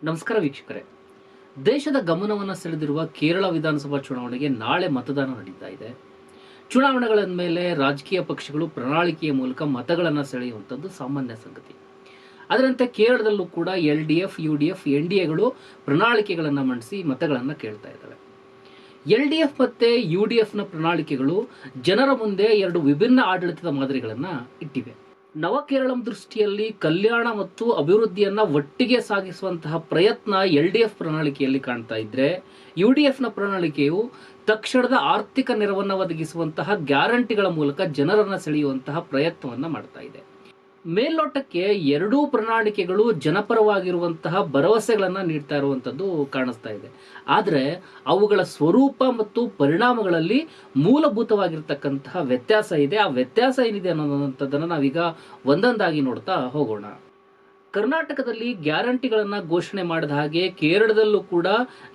ನಮಸ್ಕಾರ ವೀಕ್ಷಕರೇ. ದೇಶದ ಗಮನವನ್ನು ಸೆಳೆದಿರುವ ಕೇರಳ ವಿಧಾನಸಭಾ ಚುನಾವಣೆಗೆ ನಾಳೆ ಮತದಾನ ನಡೀತಾ ಇದೆ. ಚುನಾವಣೆಗಳ ಮೇಲೆ ರಾಜಕೀಯ ಪಕ್ಷಗಳು ಪ್ರಣಾಳಿಕೆಯ ಮೂಲಕ ಮತಗಳನ್ನು ಸೆಳೆಯುವಂಥದ್ದು ಸಾಮಾನ್ಯ ಸಂಗತಿ. ಅದರಂತೆ ಕೇರಳದಲ್ಲೂ ಕೂಡ LDF, UDF, NDAಗಳು ಪ್ರಣಾಳಿಕೆಗಳನ್ನು ಮಂಡಿಸಿ ಮತಗಳನ್ನು ಕೇಳ್ತಾ ಇದ್ದಾವೆ. LDF ಮತ್ತು UDFನ ಪ್ರಣಾಳಿಕೆಗಳು ಜನರ ಮುಂದೆ ಎರಡು ವಿಭಿನ್ನ ಆಡಳಿತದ ಮಾದರಿಗಳನ್ನು ಇಟ್ಟಿವೆ. ನವಕೇರಳಂ ದೃಷ್ಟಿಯಲ್ಲಿ ಕಲ್ಯಾಣ ಮತ್ತು ಅಭಿವೃದ್ಧಿಯನ್ನ ಒಟ್ಟಿಗೆ ಸಾಗಿಸುವಂತಹ ಪ್ರಯತ್ನ LDF ಪ್ರಣಾಳಿಕೆಯಲ್ಲಿ ಕಾಣ್ತಾ ಇದ್ರೆ, UDFನ ಪ್ರಣಾಳಿಕೆಯು ತಕ್ಷಣದ ಆರ್ಥಿಕ ನೆರವನ್ನು ಒದಗಿಸುವಂತಹ ಗ್ಯಾರಂಟಿಗಳ ಮೂಲಕ ಜನರನ್ನ ಸೆಳೆಯುವಂತಹ ಪ್ರಯತ್ನವನ್ನ ಮಾಡ್ತಾ ಇದೆ. ಮೇಲ್ನೋಟಕ್ಕೆ ಎರಡೂ ಪ್ರಣಾಳಿಕೆಗಳು ಜನಪರವಾಗಿರುವಂತಹ ಭರವಸೆಗಳನ್ನ ನೀಡ್ತಾ ಇರುವಂತದ್ದು ಕಾಣಿಸ್ತಾ ಇದೆ. ಆದರೆ ಅವುಗಳ ಸ್ವರೂಪ ಮತ್ತು ಪರಿಣಾಮಗಳಲ್ಲಿ ಮೂಲಭೂತವಾಗಿರ್ತಕ್ಕಂತಹ ವ್ಯತ್ಯಾಸ ಇದೆ. ಆ ವ್ಯತ್ಯಾಸ ಏನಿದೆ ಅನ್ನೋದಂಥದ್ದನ್ನು ನಾವೀಗ ಒಂದೊಂದಾಗಿ ನೋಡ್ತಾ ಹೋಗೋಣ. ಕರ್ನಾಟಕದಲ್ಲಿ ಗ್ಯಾರಂಟಿಗಳನ್ನು ಘೋಷಣೆ ಮಾಡಿದ ಹಾಗೆ ಕೇರಳದಲ್ಲೂ ಕೂಡ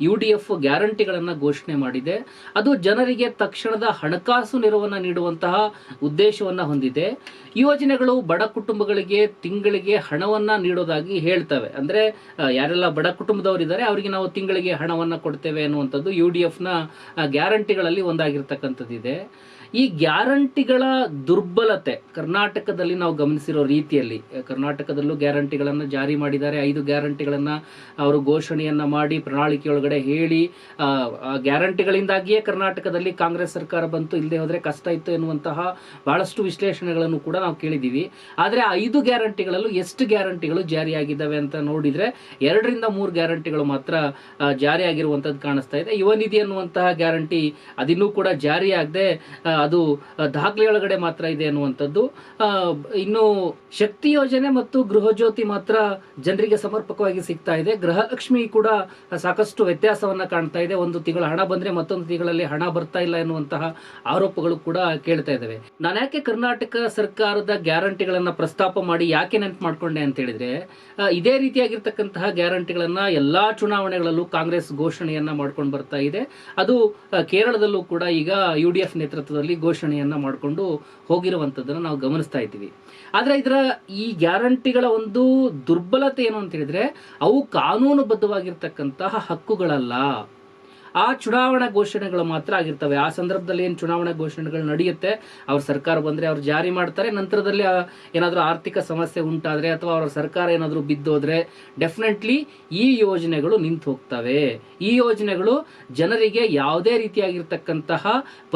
UDF ಗ್ಯಾರಂಟಿಗಳನ್ನು ಘೋಷಣೆ ಮಾಡಿದೆ. ಅದು ಜನರಿಗೆ ತಕ್ಷಣದ ಹಣಕಾಸು ನೆರವನ್ನು ನೀಡುವಂತಹ ಉದ್ದೇಶವನ್ನು ಹೊಂದಿದೆ. ಯೋಜನೆಗಳು ಬಡ ಕುಟುಂಬಗಳಿಗೆ ತಿಂಗಳಿಗೆ ಹಣವನ್ನ ನೀಡೋದಾಗಿ ಹೇಳ್ತವೆ. ಅಂದ್ರೆ ಯಾರೆಲ್ಲ ಬಡ ಕುಟುಂಬದವರಿದ್ದಾರೆ ಅವರಿಗೆ ನಾವು ತಿಂಗಳಿಗೆ ಹಣವನ್ನ ಕೊಡ್ತೇವೆ ಅನ್ನುವಂಥದ್ದು UDFನ ಗ್ಯಾರಂಟಿಗಳಲ್ಲಿ ಒಂದಾಗಿರ್ತಕ್ಕಂಥದ್ದಿದೆ. ಈ ಗ್ಯಾರಂಟಿಗಳ ದುರ್ಬಲತೆ ಕರ್ನಾಟಕದಲ್ಲಿ ನಾವು ಗಮನಿಸಿರೋ ರೀತಿಯಲ್ಲಿ, ಕರ್ನಾಟಕದಲ್ಲೂ ಗ್ಯಾರಂಟಿಗಳನ್ನು ಜಾರಿ ಮಾಡಿದ್ದಾರೆ. 5 ಗ್ಯಾರಂಟಿಗಳನ್ನು ಅವರು ಘೋಷಣೆಯನ್ನ ಮಾಡಿ ಪ್ರಣಾಳಿಕೆಯೊಳಗಡೆ ಹೇಳಿ, ಗ್ಯಾರಂಟಿಗಳಿಂದಾಗಿಯೇ ಕರ್ನಾಟಕದಲ್ಲಿ ಕಾಂಗ್ರೆಸ್ ಸರ್ಕಾರ ಬಂತು, ಇಲ್ಲದೆ ಹೋದ್ರೆ ಕಷ್ಟ ಇತ್ತು ಎನ್ನುವಂತಹ ಬಹಳಷ್ಟು ವಿಶ್ಲೇಷಣೆಗಳನ್ನು ಕೂಡ ನಾವು ಕೇಳಿದ್ದೀವಿ. ಆದರೆ 5 ಗ್ಯಾರಂಟಿಗಳಲ್ಲೂ ಎಷ್ಟು ಗ್ಯಾರಂಟಿಗಳು ಜಾರಿಯಾಗಿದ್ದಾವೆ ಅಂತ ನೋಡಿದ್ರೆ 2ರಿಂದ 3 ಗ್ಯಾರಂಟಿಗಳು ಮಾತ್ರ ಜಾರಿಯಾಗಿರುವಂಥದ್ದು ಕಾಣಿಸ್ತಾ ಇದೆ. ಯುವ ನಿಧಿ ಅನ್ನುವಂತಹ ಗ್ಯಾರಂಟಿ ಅದಿನ್ನೂ ಕೂಡ ಜಾರಿಯಾಗದೆ ಅದು ದಾಖಲೆಯೊಳಗಡೆ ಮಾತ್ರ ಇದೆ ಅನ್ನುವಂಥದ್ದು. ಇನ್ನು ಶಕ್ತಿ ಯೋಜನೆ ಮತ್ತು ಗೃಹ ಜ್ಯೋತಿ ಮಾತ್ರ ಜನರಿಗೆ ಸಮರ್ಪಕವಾಗಿ ಸಿಗ್ತಾ ಇದೆ. ಗೃಹಲಕ್ಷ್ಮಿ ಕೂಡ ಸಾಕಷ್ಟು ವ್ಯತ್ಯಾಸವನ್ನ ಕಾಣ್ತಾ ಇದೆ. ಒಂದು ತಿಂಗಳ ಹಣ ಬಂದ್ರೆ ಮತ್ತೊಂದು ತಿಂಗಳಲ್ಲಿ ಹಣ ಬರ್ತಾ ಇಲ್ಲ ಎನ್ನುವಂತಹ ಆರೋಪಗಳು ಕೂಡ ಕೇಳ್ತಾ ಇದ್ದಾವೆ. ನಾನು ಯಾಕೆ ಕರ್ನಾಟಕ ಸರ್ಕಾರದ ಗ್ಯಾರಂಟಿಗಳನ್ನ ಪ್ರಸ್ತಾಪ ಮಾಡಿ ಯಾಕೆ ನೆನಪು ಮಾಡ್ಕೊಂಡೆ ಅಂತ ಹೇಳಿದ್ರೆ, ಇದೇ ರೀತಿಯಾಗಿರ್ತಕ್ಕಂತಹ ಗ್ಯಾರಂಟಿಗಳನ್ನ ಎಲ್ಲಾ ಚುನಾವಣೆಗಳಲ್ಲೂ ಕಾಂಗ್ರೆಸ್ ಘೋಷಣೆಯನ್ನ ಮಾಡ್ಕೊಂಡು ಬರ್ತಾ ಇದೆ. ಅದು ಕೇರಳದಲ್ಲೂ ಕೂಡ ಈಗ UDF ನೇತೃತ್ವದಲ್ಲಿ ಘೋಷಣೆಯನ್ನ ಮಾಡಿಕೊಂಡು ಹೋಗಿರುವಂತದ್ದನ್ನು ನಾವು ಗಮನಿಸ್ತಾ ಇದ್ದೀವಿ. ಆದ್ರೆ ಇದರ ಈ ಗ್ಯಾರಂಟಿಗಳ ಒಂದು ದುರ್ಬಲತೆ ಏನು ಅಂತ ಹೇಳಿದ್ರೆ, ಅವು ಕಾನೂನುಬದ್ಧವಾಗಿರ್ತಕ್ಕಂತಹ ಹಕ್ಕುಗಳಲ್ಲ. ಆ ಚುನಾವಣಾ ಘೋಷಣೆಗಳು ಮಾತ್ರ ಆಗಿರ್ತವೆ. ಆ ಸಂದರ್ಭದಲ್ಲಿ ಏನು ಚುನಾವಣಾ ಘೋಷಣೆಗಳು ನಡೆಯುತ್ತೆ, ಅವ್ರ ಸರ್ಕಾರ ಬಂದ್ರೆ ಅವ್ರು ಜಾರಿ ಮಾಡ್ತಾರೆ. ನಂತರದಲ್ಲಿ ಏನಾದರೂ ಆರ್ಥಿಕ ಸಮಸ್ಯೆ ಉಂಟಾದ್ರೆ ಅಥವಾ ಅವರ ಸರ್ಕಾರ ಏನಾದರೂ ಬಿದ್ದೋದ್ರೆ ಡೆಫಿನೆಟ್ಲಿ ಈ ಯೋಜನೆಗಳು ನಿಂತು ಹೋಗ್ತವೆ. ಈ ಯೋಜನೆಗಳು ಜನರಿಗೆ ಯಾವುದೇ ರೀತಿಯಾಗಿರ್ತಕ್ಕಂತಹ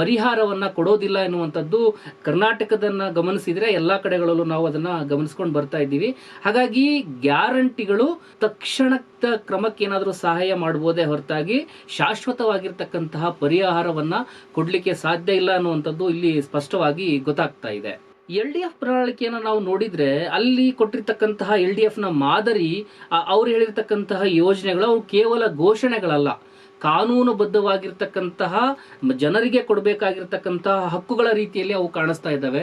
ಪರಿಹಾರವನ್ನ ಕೊಡೋದಿಲ್ಲ ಎನ್ನುವಂಥದ್ದು ಕರ್ನಾಟಕದನ್ನ ಗಮನಿಸಿದ್ರೆ ಎಲ್ಲಾ ಕಡೆಗಳಲ್ಲೂ ನಾವು ಅದನ್ನ ಗಮನಿಸ್ಕೊಂಡು ಬರ್ತಾ ಇದ್ದೀವಿ. ಹಾಗಾಗಿ ಗ್ಯಾರಂಟಿಗಳು ತಕ್ಷಣದ ಕ್ರಮಕ್ಕೆ ಏನಾದರೂ ಸಹಾಯ ಮಾಡಬಹುದೇ ಹೊರತಾಗಿ ಶಾಶ್ವತವಾಗಿರ್ತಕ್ಕಂತಹ ಪರಿಹಾರವನ್ನ ಕೊಡ್ಲಿಕ್ಕೆ ಸಾಧ್ಯ ಇಲ್ಲ ಅನ್ನುವಂಥದ್ದು ಇಲ್ಲಿ ಸ್ಪಷ್ಟವಾಗಿ ಗೊತ್ತಾಗ್ತಾ ಇದೆ. LDF ಪ್ರಣಾಳಿಕೆಯನ್ನು ನಾವು ನೋಡಿದ್ರೆ ಅಲ್ಲಿ ಕೊಟ್ಟಿರ್ತಕ್ಕಂತಹ LDFನ ಮಾದರಿ, ಅವ್ರು ಹೇಳಿರ್ತಕ್ಕಂತಹ ಯೋಜನೆಗಳು ಅವು ಕೇವಲ ಘೋಷಣೆಗಳಲ್ಲ, ಕಾನೂನುಬದ್ಧವಾಗಿರ್ತಕ್ಕಂತಹ ಜನರಿಗೆ ಕೊಡಬೇಕಾಗಿರ್ತಕ್ಕಂತಹ ಹಕ್ಕುಗಳ ರೀತಿಯಲ್ಲಿ ಅವು ಕಾಣಿಸ್ತಾ ಇದ್ದಾವೆ.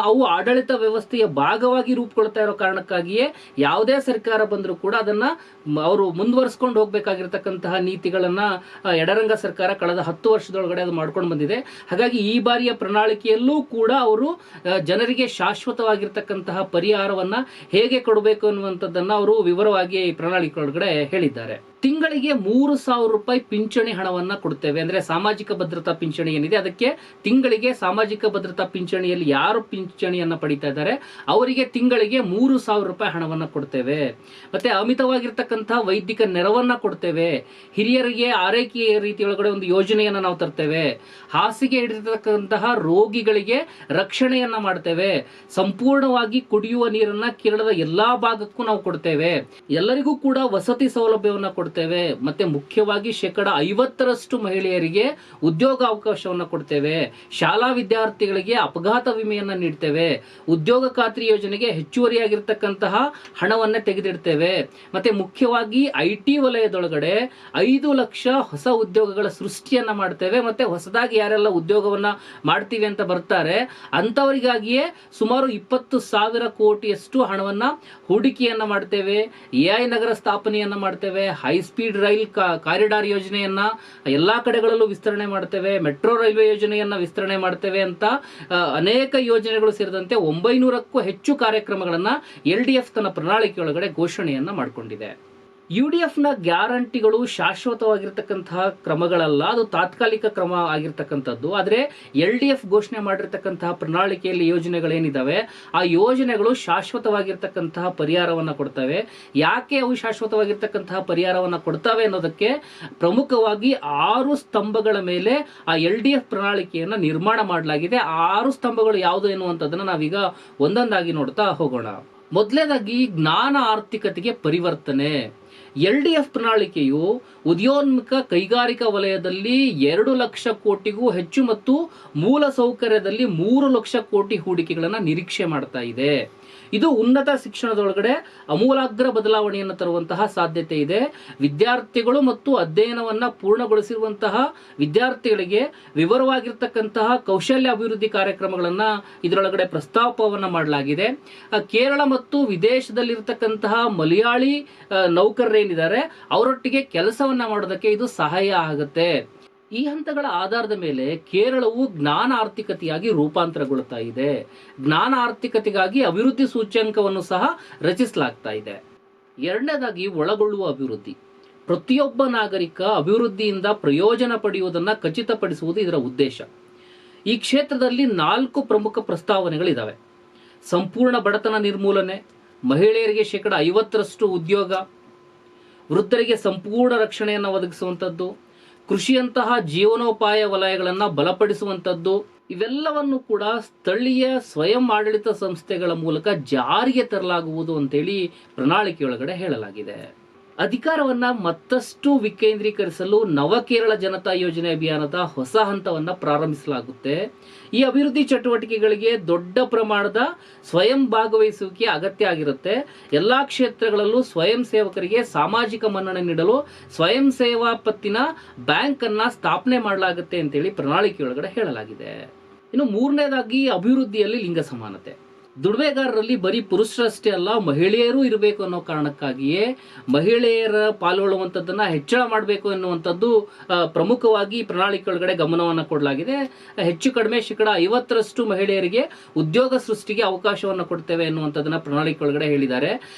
ಅವು ಆಡಳಿತ ವ್ಯವಸ್ಥೆಯ ಭಾಗವಾಗಿ ರೂಪುಗೊಳ್ತಾ ಇರೋ ಕಾರಣಕ್ಕಾಗಿಯೇ ಯಾವುದೇ ಸರ್ಕಾರ ಬಂದರೂ ಕೂಡ ಅದನ್ನ ಅವರು ಮುಂದುವರಿಸಿಕೊಂಡು ಹೋಗ್ಬೇಕಾಗಿರ್ತಕ್ಕಂತಹ ನೀತಿಗಳನ್ನ ಎಡರಂಗ ಸರ್ಕಾರ ಕಳೆದ 10 ವರ್ಷದೊಳಗಡೆ ಅದು ಮಾಡ್ಕೊಂಡು ಬಂದಿದೆ. ಹಾಗಾಗಿ ಈ ಬಾರಿಯ ಪ್ರಣಾಳಿಕೆಯಲ್ಲೂ ಕೂಡ ಅವರು ಜನರಿಗೆ ಶಾಶ್ವತವಾಗಿರ್ತಕ್ಕಂತಹ ಪರಿಹಾರವನ್ನ ಹೇಗೆ ಕೊಡಬೇಕು ಅನ್ನುವಂಥದ್ದನ್ನ ಅವರು ವಿವರವಾಗಿ ಪ್ರಣಾಳಿಕೆ ಒಳಗಡೆ ಹೇಳಿದ್ದಾರೆ. ತಿಂಗಳಿಗೆ 3,000 ರೂಪಾಯಿ ಪಿಂಚಣಿ ಹಣವನ್ನ ಕೊಡ್ತೇವೆ. ಅಂದ್ರೆ ಸಾಮಾಜಿಕ ಭದ್ರತಾ ಪಿಂಚಣಿ ಏನಿದೆ ಅದಕ್ಕೆ ತಿಂಗಳಿಗೆ ಸಾಮಾಜಿಕ ಭದ್ರತಾ ಪಿಂಚಣಿಯಲ್ಲಿ ಯಾರು ಪಿಂಚಣಿಯನ್ನ ಪಡಿತಾ ಇದ್ದಾರೆ ಅವರಿಗೆ ತಿಂಗಳಿಗೆ 3,000 ರೂಪಾಯಿ ಹಣವನ್ನ ಕೊಡ್ತೇವೆ. ಮತ್ತೆ ಅಮಿತವಾಗಿರ್ತಕ್ಕಂತಹ ವೈದ್ಯಕ ನೆರವನ್ನ ಕೊಡ್ತೇವೆ. ಹಿರಿಯರಿಗೆ ಆರೈಕೆಯ ರೀತಿಯೊಳಗಡೆ ಒಂದು ಯೋಜನೆಯನ್ನ ನಾವು ತರ್ತೇವೆ. ಹಾಸಿಗೆ ಹಿಡಿದಿರ್ತಕ್ಕಂತಹ ರೋಗಿಗಳಿಗೆ ರಕ್ಷಣೆಯನ್ನ ಮಾಡ್ತೇವೆ. ಸಂಪೂರ್ಣವಾಗಿ ಕುಡಿಯುವ ನೀರನ್ನ ಕೇರಳದ ಎಲ್ಲಾ ಭಾಗಕ್ಕೂ ನಾವು ಕೊಡ್ತೇವೆ. ಎಲ್ಲರಿಗೂ ಕೂಡ ವಸತಿ ಸೌಲಭ್ಯವನ್ನ ಕೊಡ್ತೇವೆ. ಮತ್ತೆ ಮುಖ್ಯವಾಗಿ 50% ಮಹಿಳೆಯರಿಗೆ ಉದ್ಯೋಗ ಅವಕಾಶವನ್ನು ಕೊಡ್ತೇವೆ. ಶಾಲಾ ವಿದ್ಯಾರ್ಥಿಗಳಿಗೆ ಅಪಘಾತ ವಿಮೆಯನ್ನ ನೀಡ್ತೇವೆ. ಉದ್ಯೋಗ ಖಾತ್ರಿ ಯೋಜನೆಗೆ ಹೆಚ್ಚುವರಿಯಾಗಿರ್ತಕ್ಕಂತಹ ಹಣವನ್ನ ತೆಗೆದಿಡ್ತೇವೆ. ಮತ್ತೆ ಮುಖ್ಯವಾಗಿ IT ವಲಯದೊಳಗಡೆ 5 ಲಕ್ಷ ಹೊಸ ಉದ್ಯೋಗಗಳ ಸೃಷ್ಟಿಯನ್ನ ಮಾಡ್ತೇವೆ. ಮತ್ತೆ ಹೊಸದಾಗಿ ಯಾರೆಲ್ಲ ಉದ್ಯೋಗವನ್ನ ಮಾಡ್ತೀವಿ ಅಂತ ಬರ್ತಾರೆ ಅಂತವರಿಗಾಗಿಯೇ ಸುಮಾರು 20,000 ಕೋಟಿಯಷ್ಟು ಹಣವನ್ನ ಹೂಡಿಕೆಯನ್ನ ಮಾಡ್ತೇವೆ. AI ನಗರ ಸ್ಥಾಪನೆಯನ್ನ ಮಾಡ್ತೇವೆ. ಹೈ ಸ್ಪೀಡ್ ರೈಲ್ ಕಾರಿಡಾರ್ ಯೋಜನೆಯನ್ನ ಎಲ್ಲಾ ಕಡೆಗಳಲ್ಲೂ ವಿಸ್ತರಣೆ ಮಾಡ್ತೇವೆ. ಮೆಟ್ರೋ ರೈಲ್ವೆ ಯೋಜನೆಯನ್ನ ವಿಸ್ತರಣೆ ಮಾಡ್ತೇವೆ ಅಂತ ಅನೇಕ ಯೋಜನೆಗಳು ಸೇರಿದಂತೆ 900ಕ್ಕೂ ಹೆಚ್ಚು ಕಾರ್ಯಕ್ರಮಗಳನ್ನ LDF ತನ್ನ ಪ್ರಣಾಳಿಕೆಯೊಳಗಡೆ ಘೋಷಣೆಯನ್ನ ಮಾಡಿಕೊಂಡಿದೆ. UDFನ ಗ್ಯಾರಂಟಿಗಳು ಶಾಶ್ವತವಾಗಿರ್ತಕ್ಕಂತಹ ಕ್ರಮಗಳಲ್ಲ, ಅದು ತಾತ್ಕಾಲಿಕ ಕ್ರಮ ಆಗಿರ್ತಕ್ಕಂಥದ್ದು. ಆದರೆ LDF ಘೋಷಣೆ ಮಾಡಿರ್ತಕ್ಕಂತಹ ಪ್ರಣಾಳಿಕೆಯಲ್ಲಿ ಯೋಜನೆಗಳೇನಿದಾವೆ ಆ ಯೋಜನೆಗಳು ಶಾಶ್ವತವಾಗಿರ್ತಕ್ಕಂತಹ ಪರಿಹಾರವನ್ನ ಕೊಡ್ತವೆ. ಯಾಕೆ ಅವು ಶಾಶ್ವತವಾಗಿರ್ತಕ್ಕಂತಹ ಪರಿಹಾರವನ್ನ ಕೊಡ್ತವೆ ಅನ್ನೋದಕ್ಕೆ ಪ್ರಮುಖವಾಗಿ 6 ಸ್ತಂಭಗಳ ಮೇಲೆ ಆ LDF ಪ್ರಣಾಳಿಕೆಯನ್ನ ನಿರ್ಮಾಣ ಮಾಡಲಾಗಿದೆ. ಆ 6 ಸ್ತಂಭಗಳು ಯಾವುದು ಎನ್ನುವಂಥದ್ದನ್ನ ನಾವೀಗ ಒಂದೊಂದಾಗಿ ನೋಡ್ತಾ ಹೋಗೋಣ. ಮೊದಲನೇದಾಗಿ ಜ್ಞಾನ ಆರ್ಥಿಕತೆಗೆ ಪರಿವರ್ತನೆ. LDF ಪ್ರಣಾಳಿಕೆಯು ಉದಯೋನ್ಮುಖ ಕೈಗಾರಿಕಾ ವಲಯದಲ್ಲಿ 2 ಲಕ್ಷ ಕೋಟಿಗೂ ಹೆಚ್ಚು ಮತ್ತು ಮೂಲ ಸೌಕರ್ಯದಲ್ಲಿ 3 ಲಕ್ಷ ಕೋಟಿ ಹೂಡಿಕೆಗಳನ್ನು ನಿರೀಕ್ಷೆ ಮಾಡ್ತಾ ಇದೆ. ಇದು ಉನ್ನತ ಶಿಕ್ಷಣದೊಳಗಡೆ ಅಮೂಲಾಗ್ರ ಬದಲಾವಣೆಯನ್ನು ತರುವಂತಹ ಸಾಧ್ಯತೆ ಇದೆ. ವಿದ್ಯಾರ್ಥಿಗಳು ಮತ್ತು ಅಧ್ಯಯನವನ್ನ ಪೂರ್ಣಗೊಳಿಸಿರುವಂತಹ ವಿದ್ಯಾರ್ಥಿಗಳಿಗೆ ವಿವರವಾಗಿರ್ತಕ್ಕಂತಹ ಕೌಶಲ್ಯ ಅಭಿವೃದ್ಧಿ ಕಾರ್ಯಕ್ರಮಗಳನ್ನ ಇದರೊಳಗಡೆ ಪ್ರಸ್ತಾಪವನ್ನ ಮಾಡಲಾಗಿದೆ. ಕೇರಳ ಮತ್ತು ವಿದೇಶದಲ್ಲಿರ್ತಕ್ಕಂತಹ ಮಲಯಾಳಿ ನೌಕರರೇನಿದ್ದಾರೆ ಅವರೊಟ್ಟಿಗೆ ಕೆಲಸವನ್ನ ಮಾಡೋದಕ್ಕೆ ಇದು ಸಹಾಯ ಆಗುತ್ತೆ. ಈ ಹಂತಗಳ ಆಧಾರದ ಮೇಲೆ ಕೇರಳವು ಜ್ಞಾನ ಆರ್ಥಿಕತೆಯಾಗಿ ರೂಪಾಂತರಗೊಳ್ಳುತ್ತಾ ಇದೆ. ಜ್ಞಾನ ಆರ್ಥಿಕತೆಗಾಗಿ ಅಭಿವೃದ್ಧಿ ಸೂಚ್ಯಂಕವನ್ನು ಸಹ ರಚಿಸಲಾಗ್ತಾ ಇದೆ. ಎರಡನೇದಾಗಿ ಒಳಗೊಳ್ಳುವ ಅಭಿವೃದ್ಧಿ. ಪ್ರತಿಯೊಬ್ಬ ನಾಗರಿಕ ಅಭಿವೃದ್ಧಿಯಿಂದ ಪ್ರಯೋಜನ ಪಡೆಯುವುದನ್ನು ಖಚಿತಪಡಿಸುವುದು ಇದರ ಉದ್ದೇಶ. ಈ ಕ್ಷೇತ್ರದಲ್ಲಿ 4 ಪ್ರಮುಖ ಪ್ರಸ್ತಾವನೆಗಳಿದಾವೆ. ಸಂಪೂರ್ಣ ಬಡತನ ನಿರ್ಮೂಲನೆ, ಮಹಿಳೆಯರಿಗೆ 50% ಉದ್ಯೋಗ, ವೃದ್ಧರಿಗೆ ಸಂಪೂರ್ಣ ರಕ್ಷಣೆಯನ್ನು ಒದಗಿಸುವಂಥದ್ದು, ಕೃಷಿಯಂತಹ ಜೀವನೋಪಾಯ ವಲಯಗಳನ್ನು ಬಲಪಡಿಸುವಂಥದ್ದು, ಇವೆಲ್ಲವನ್ನು ಕೂಡ ಸ್ಥಳೀಯ ಸ್ವಯಂ ಆಡಳಿತ ಸಂಸ್ಥೆಗಳ ಮೂಲಕ ಜಾರಿಗೆ ತರಲಾಗುವುದು ಅಂತೇಳಿ ಪ್ರಣಾಳಿಕೆಯೊಳಗಡೆ ಹೇಳಲಾಗಿದೆ. ಅಧಿಕಾರವನ್ನ ಮತ್ತಷ್ಟು ವಿಕೇಂದ್ರೀಕರಿಸಲು ನವಕೇರಳ ಜನತಾ ಯೋಜನೆ ಅಭಿಯಾನದ ಹೊಸ ಹಂತವನ್ನ ಪ್ರಾರಂಭಿಸಲಾಗುತ್ತೆ. ಈ ಅಭಿವೃದ್ಧಿ ಚಟುವಟಿಕೆಗಳಿಗೆ ದೊಡ್ಡ ಪ್ರಮಾಣದ ಸ್ವಯಂ ಭಾಗವಹಿಸುವಿಕೆ ಅಗತ್ಯ ಆಗಿರುತ್ತೆ. ಎಲ್ಲಾ ಕ್ಷೇತ್ರಗಳಲ್ಲೂ ಸ್ವಯಂ ಸೇವಕರಿಗೆ ಸಾಮಾಜಿಕ ಮನ್ನಣೆ ನೀಡಲು ಸ್ವಯಂ ಸೇವಾ ಪತ್ತಿನ ಬ್ಯಾಂಕ್ ಅನ್ನ ಸ್ಥಾಪನೆ ಮಾಡಲಾಗುತ್ತೆ ಅಂತೇಳಿ ಪ್ರಣಾಳಿಕೆಯೊಳಗಡೆ ಹೇಳಲಾಗಿದೆ. ಇನ್ನು ಮೂರನೇದಾಗಿ ಅಭಿವೃದ್ಧಿಯಲ್ಲಿ ಲಿಂಗ ಸಮಾನತೆ. ದುಡಿಮೆಗಾರರಲ್ಲಿ ಬರೀ ಪುರುಷರಷ್ಟೇ ಅಲ್ಲ, ಮಹಿಳೆಯರು ಇರಬೇಕು ಅನ್ನೋ ಕಾರಣಕ್ಕಾಗಿಯೇ ಮಹಿಳೆಯರ ಪಾಲ್ಗೊಳ್ಳುವಂಥದ್ದನ್ನ ಹೆಚ್ಚಳ ಮಾಡಬೇಕು ಎನ್ನುವಂಥದ್ದು ಪ್ರಮುಖವಾಗಿ ಪ್ರಣಾಳಿಕೆ ಒಳಗಡೆ ಗಮನವನ್ನು ಕೊಡಲಾಗಿದೆ. ಹೆಚ್ಚು ಕಡಿಮೆ 50% ಮಹಿಳೆಯರಿಗೆ ಉದ್ಯೋಗ ಸೃಷ್ಟಿಗೆ ಅವಕಾಶವನ್ನು ಕೊಡ್ತೇವೆ ಎನ್ನುವಂಥದ್ದನ್ನ ಪ್ರಣಾಳಿಕೆ ಒಳಗಡೆ ಹೇಳಿದ್ದಾರೆ.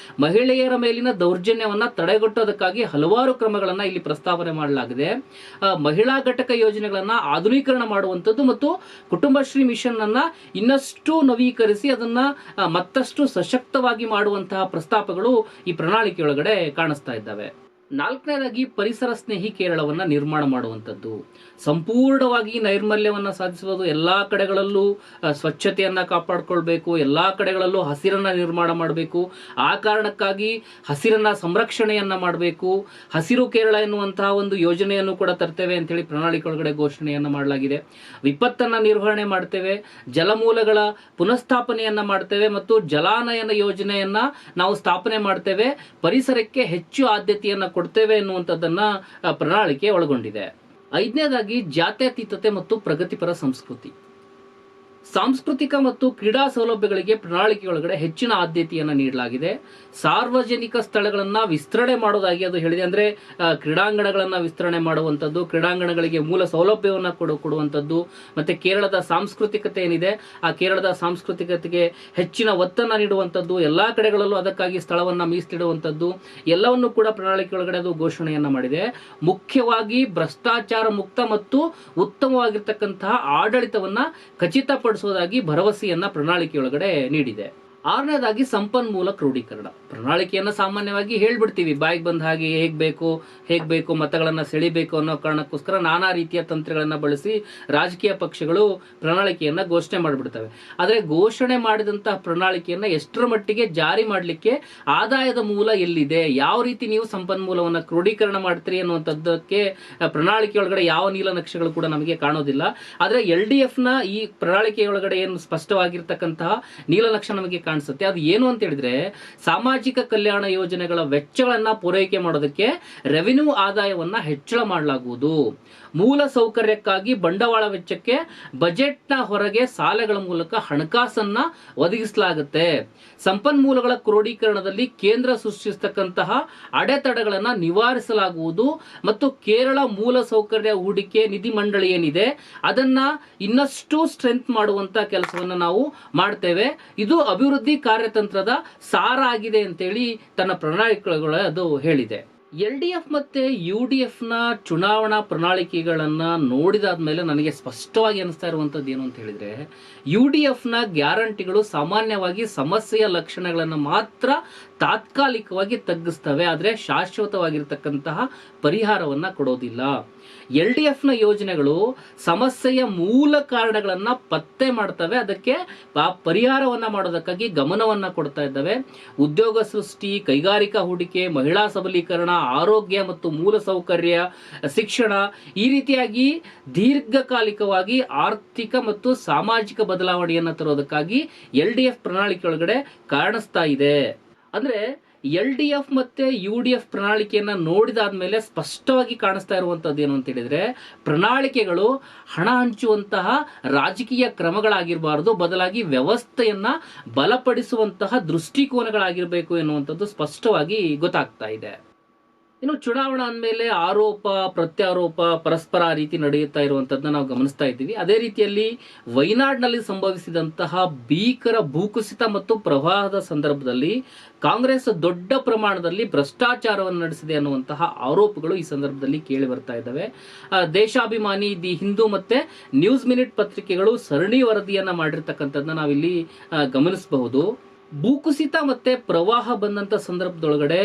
ಮಹಿಳೆಯರ ಮೇಲಿನ ದೌರ್ಜನ್ಯವನ್ನ ತಡೆಗಟ್ಟೋದಕ್ಕಾಗಿ ಹಲವಾರು ಕ್ರಮಗಳನ್ನ ಇಲ್ಲಿ ಪ್ರಸ್ತಾವನೆ ಮಾಡಲಾಗಿದೆ. ಮಹಿಳಾ ಘಟಕ ಯೋಜನೆಗಳನ್ನ ಆಧುನೀಕರಣ ಮಾಡುವಂಥದ್ದು ಮತ್ತು ಕುಟುಂಬಶ್ರೀ ಮಿಷನ್ ಅನ್ನ ಇನ್ನಷ್ಟು ನವೀಕರಿಸಿ ಅದನ್ನ ಮತ್ತಷ್ಟು ಸಶಕ್ತವಾಗಿ ಮಾಡುವಂತಹ ಪ್ರಸ್ತಾಪಗಳು ಈ ಪ್ರಣಾಳಿಕೆಯೊಳಗಡೆ ಕಾಣಿಸ್ತಾ ಇದ್ದಾವೆ. ನಾಲ್ಕನೇದಾಗಿ ಪರಿಸರ ಸ್ನೇಹಿ ಕೇರಳವನ್ನ ನಿರ್ಮಾಣ ಮಾಡುವಂಥದ್ದು. ಸಂಪೂರ್ಣವಾಗಿ ನೈರ್ಮಲ್ಯವನ್ನ ಸಾಧಿಸುವುದು, ಎಲ್ಲಾ ಕಡೆಗಳಲ್ಲೂ ಸ್ವಚ್ಛತೆಯನ್ನ ಕಾಪಾಡಿಕೊಳ್ಬೇಕು, ಎಲ್ಲಾ ಕಡೆಗಳಲ್ಲೂ ಹಸಿರನ್ನ ನಿರ್ಮಾಣ ಮಾಡಬೇಕು. ಆ ಕಾರಣಕ್ಕಾಗಿ ಹಸಿರನ್ನ ಸಂರಕ್ಷಣೆಯನ್ನ ಮಾಡಬೇಕು. ಹಸಿರು ಕೇರಳ ಎನ್ನುವಂತಹ ಒಂದು ಯೋಜನೆಯನ್ನು ಕೂಡ ತರ್ತೇವೆ ಅಂತ ಹೇಳಿ ಪ್ರಣಾಳಿಕೆ ಒಳಗಡೆ ಘೋಷಣೆಯನ್ನ ಮಾಡಲಾಗಿದೆ. ವಿಪತ್ತನ್ನ ನಿರ್ವಹಣೆ ಮಾಡ್ತೇವೆ, ಜಲಮೂಲಗಳ ಪುನಃಸ್ಥಾಪನೆಯನ್ನ ಮಾಡ್ತೇವೆ ಮತ್ತು ಜಲಾನಯನ ಯೋಜನೆಯನ್ನ ನಾವು ಸ್ಥಾಪನೆ ಮಾಡ್ತೇವೆ. ಪರಿಸರಕ್ಕೆ ಹೆಚ್ಚು ಆದ್ಯತೆಯನ್ನ ಕೊಡ್ತೇವೆ ಎನ್ನುವಂಥದ್ದನ್ನ ಪ್ರಣಾಳಿಕೆ ಒಳಗೊಂಡಿದೆ. ಐದನೇದಾಗಿ ಜಾತ್ಯತೀತತೆ ಮತ್ತು ಪ್ರಗತಿಪರ ಸಂಸ್ಕೃತಿ. ಸಾಂಸ್ಕೃತಿಕ ಮತ್ತು ಕ್ರೀಡಾ ಸೌಲಭ್ಯಗಳಿಗೆ ಪ್ರಣಾಳಿಕೆಯೊಳಗಡೆ ಹೆಚ್ಚಿನ ಆದ್ಯತೆಯನ್ನು ನೀಡಲಾಗಿದೆ. ಸಾರ್ವಜನಿಕ ಸ್ಥಳಗಳನ್ನ ವಿಸ್ತರಣೆ ಮಾಡೋದಾಗಿ ಅದು ಹೇಳಿದೆ. ಅಂದ್ರೆ ಕ್ರೀಡಾಂಗಣಗಳನ್ನ ವಿಸ್ತರಣೆ ಮಾಡುವಂಥದ್ದು, ಕ್ರೀಡಾಂಗಣಗಳಿಗೆ ಮೂಲ ಸೌಲಭ್ಯವನ್ನು ಕೊಡುವಂಥದ್ದು, ಮತ್ತೆ ಕೇರಳದ ಸಾಂಸ್ಕೃತಿಕತೆ ಏನಿದೆ ಆ ಕೇರಳದ ಸಾಂಸ್ಕೃತಿಕತೆಗೆ ಹೆಚ್ಚಿನ ಒತ್ತನ್ನು ನೀಡುವಂಥದ್ದು, ಎಲ್ಲಾ ಕಡೆಗಳಲ್ಲೂ ಅದಕ್ಕಾಗಿ ಸ್ಥಳವನ್ನ ಮೀಸಲಿಡುವಂಥದ್ದು ಎಲ್ಲವನ್ನು ಕೂಡ ಪ್ರಣಾಳಿಕೆಯೊಳಗಡೆ ಅದು ಘೋಷಣೆಯನ್ನ ಮಾಡಿದೆ. ಮುಖ್ಯವಾಗಿ ಭ್ರಷ್ಟಾಚಾರ ಮುಕ್ತ ಮತ್ತು ಉತ್ತಮವಾಗಿರ್ತಕ್ಕಂತಹ ಆಡಳಿತವನ್ನ ಖಚಿತಪಡಿಸುವುದಾಗಿ ಭರವಸೆಯನ್ನ ಪ್ರಣಾಳಿಕೆಯೊಳಗಡೆ ನೀಡಿದೆ. ಆರನೇದಾಗಿ ಸಂಪನ್ಮೂಲ ಕ್ರೋಢೀಕರಣ. ಪ್ರಣಾಳಿಕೆಯನ್ನ ಸಾಮಾನ್ಯವಾಗಿ ಹೇಳ್ಬಿಡ್ತೀವಿ, ಬಾಯಿಗೆ ಬಂದ ಹಾಗೆ ಹೇಗ್ ಬೇಕು ಮತಗಳನ್ನ ಸೆಳಿಬೇಕು ಅನ್ನೋ ಕಾರಣಕ್ಕೋಸ್ಕರ ನಾನಾ ರೀತಿಯ ತಂತ್ರಗಳನ್ನ ಬಳಸಿ ರಾಜಕೀಯ ಪಕ್ಷಗಳು ಪ್ರಣಾಳಿಕೆಯನ್ನ ಘೋಷಣೆ ಮಾಡಿಬಿಡ್ತವೆ. ಆದರೆ ಘೋಷಣೆ ಮಾಡಿದಂತಹ ಪ್ರಣಾಳಿಕೆಯನ್ನ ಎಷ್ಟರ ಮಟ್ಟಿಗೆ ಜಾರಿ ಮಾಡಲಿಕ್ಕೆ ಆದಾಯದ ಮೂಲ ಎಲ್ಲಿದೆ, ಯಾವ ರೀತಿ ನೀವು ಸಂಪನ್ಮೂಲವನ್ನ ಕ್ರೋಢೀಕರಣ ಮಾಡ್ತೀರಿ ಅನ್ನುವಂಥದ್ದಕ್ಕೆ ಪ್ರಣಾಳಿಕೆಯೊಳಗಡೆ ಯಾವ ನೀಲನಕ್ಷೆಗಳು ಕೂಡ ನಮಗೆ ಕಾಣೋದಿಲ್ಲ. ಆದರೆ LDF ನ ಈ ಪ್ರಣಾಳಿಕೆಯೊಳಗಡೆ ಏನು ಸ್ಪಷ್ಟವಾಗಿರ್ತಕ್ಕಂತಹ ನೀಲನಕ್ಷೆ ನಮಗೆ ಕಾಣಿಸುತ್ತೆ. ಅದು ಏನು ಅಂತ ಹೇಳಿದ್ರೆ, ಸಾಮಾಜಿಕ ಕಲ್ಯಾಣ ಯೋಜನೆಗಳ ವೆಚ್ಚಗಳನ್ನ ಪೂರೈಕೆ ಮಾಡೋದಕ್ಕೆ ರೆವಿನ್ಯೂ ಆದಾಯವನ್ನ ಹೆಚ್ಚಳ ಮಾಡಲಾಗುವುದು. ಮೂಲ ಸೌಕರ್ಯಕ್ಕಾಗಿ ಬಂಡವಾಳ ವೆಚ್ಚಕ್ಕೆ ಬಜೆಟ್ನ ಹೊರಗೆ ಸಾಲಗಳ ಮೂಲಕ ಹಣಕಾಸನ್ನ ಒದಗಿಸಲಾಗುತ್ತೆ. ಸಂಪನ್ಮೂಲಗಳ ಕ್ರೋಢೀಕರಣದಲ್ಲಿ ಕೇಂದ್ರ ಸೃಷ್ಟಿಸತಕ್ಕಂತಹ ಅಡೆತಡೆಗಳನ್ನ ನಿವಾರಿಸಲಾಗುವುದು ಮತ್ತು ಕೇರಳ ಮೂಲ ಸೌಕರ್ಯ ಹೂಡಿಕೆ ನಿಧಿ ಮಂಡಳಿ ಏನಿದೆ ಅದನ್ನ ಇನ್ನಷ್ಟು ಸ್ಟ್ರೆಂತ್ ಮಾಡುವಂತ ಕೆಲಸವನ್ನ ನಾವು ಮಾಡ್ತೇವೆ. ಇದು ಅಭಿವೃದ್ಧಿ ಕಾರ್ಯತಂತ್ರದ ಸಾರ ಆಗಿದೆ ಅಂತೇಳಿ ತನ್ನ ಪ್ರಣಾಳಿಕೆಗಳು ಅದು ಹೇಳಿದೆ. LDF ಮತ್ತೆ UDF ನ ಚುನಾವಣಾ ಪ್ರಣಾಳಿಕೆಗಳನ್ನ ನೋಡಿದಾದ್ಮೇಲೆ ನನಗೆ ಸ್ಪಷ್ಟವಾಗಿ ಅನಿಸ್ತಾ ಇರುವಂತದ್ದು ಏನು ಅಂತ ಹೇಳಿದ್ರೆ, UDF ನ ಗ್ಯಾರಂಟಿಗಳು ಸಾಮಾನ್ಯವಾಗಿ ಸಮಸ್ಯೆಯ ಲಕ್ಷಣಗಳನ್ನು ಮಾತ್ರ ತಾತ್ಕಾಲಿಕವಾಗಿ ತಗ್ಗಿಸ್ತವೆ, ಆದ್ರೆ ಶಾಶ್ವತವಾಗಿರ್ತಕ್ಕಂತಹ ಪರಿಹಾರವನ್ನ ಕೊಡೋದಿಲ್ಲ. LDF ನ ಯೋಜನೆಗಳು ಸಮಸ್ಯೆಯ ಮೂಲ ಕಾರಣಗಳನ್ನ ಪತ್ತೆ ಮಾಡ್ತವೆ, ಅದಕ್ಕೆ ಪರಿಹಾರವನ್ನ ಮಾಡೋದಕ್ಕಾಗಿ ಗಮನವನ್ನ ಕೊಡ್ತಾ ಇದ್ದಾವೆ. ಉದ್ಯೋಗ ಸೃಷ್ಟಿ, ಕೈಗಾರಿಕಾ ಹೂಡಿಕೆ, ಮಹಿಳಾ ಸಬಲೀಕರಣ, ಆರೋಗ್ಯ ಮತ್ತು ಮೂಲಸೌಕರ್ಯ, ಶಿಕ್ಷಣ, ಈ ರೀತಿಯಾಗಿ ದೀರ್ಘಕಾಲಿಕವಾಗಿ ಆರ್ಥಿಕ ಮತ್ತು ಸಾಮಾಜಿಕ ಬದಲಾವಣೆಯನ್ನು ತರೋದಕ್ಕಾಗಿ LDF ಪ್ರಣಾಳಿಕೆ ಒಳಗಡೆ ಕಾಣಿಸ್ತಾ ಇದೆ. ಅಂದ್ರೆ LDF ಮತ್ತೆ UDF ಪ್ರಣಾಳಿಕೆಯನ್ನ ನೋಡಿದಾದ್ಮೇಲೆ ಸ್ಪಷ್ಟವಾಗಿ ಕಾಣಿಸ್ತಾ ಇರುವಂತದ್ದು ಏನು ಅಂತ ಹೇಳಿದ್ರೆ, ಪ್ರಣಾಳಿಕೆಗಳು ಹಣ ಹಂಚುವಂತಹ ರಾಜಕೀಯ ಕ್ರಮಗಳಾಗಿರಬಾರದು, ಬದಲಾಗಿ ವ್ಯವಸ್ಥೆಯನ್ನ ಬಲಪಡಿಸುವಂತಹ ದೃಷ್ಟಿಕೋನಗಳಾಗಿರಬೇಕು ಎನ್ನುವಂಥದ್ದು ಸ್ಪಷ್ಟವಾಗಿ ಗೊತ್ತಾಗ್ತಾ ಇದೆ. ಇನ್ನು ಚುನಾವಣಾ ಅಂದಮೇಲೆ ಆರೋಪ ಪ್ರತ್ಯಾರೋಪ ಪರಸ್ಪರ ರೀತಿ ನಡೆಯುತ್ತಾ ಇರುವಂತದ್ದನ್ನ ನಾವು ಗಮನಿಸ್ತಾ ಇದ್ದೀವಿ. ಅದೇ ರೀತಿಯಲ್ಲಿ ವಯನಾಡ್ನಲ್ಲಿ ಸಂಭವಿಸಿದಂತಹ ಭೀಕರ ಭೂಕುಸಿತ ಮತ್ತು ಪ್ರವಾಹದ ಸಂದರ್ಭದಲ್ಲಿ ಕಾಂಗ್ರೆಸ್ ದೊಡ್ಡ ಪ್ರಮಾಣದಲ್ಲಿ ಭ್ರಷ್ಟಾಚಾರವನ್ನು ನಡೆಸಿದೆ ಅನ್ನುವಂತಹ ಆರೋಪಗಳು ಈ ಸಂದರ್ಭದಲ್ಲಿ ಕೇಳಿ ಬರ್ತಾ ಇದ್ದಾವೆ. ದೇಶಾಭಿಮಾನಿ, ದಿ ಹಿಂದೂ ಮತ್ತೆ ನ್ಯೂಸ್ ಮಿನಿಟ್ ಪತ್ರಿಕೆಗಳು ಸರಣಿ ವರದಿಯನ್ನ ಮಾಡಿರ್ತಕ್ಕಂಥದ್ದನ್ನ ನಾವಿಲ್ಲಿ ಗಮನಿಸಬಹುದು. ಭೂಕುಸಿತ ಮತ್ತೆ ಪ್ರವಾಹ ಬಂದಂತ ಸಂದರ್ಭದೊಳಗಡೆ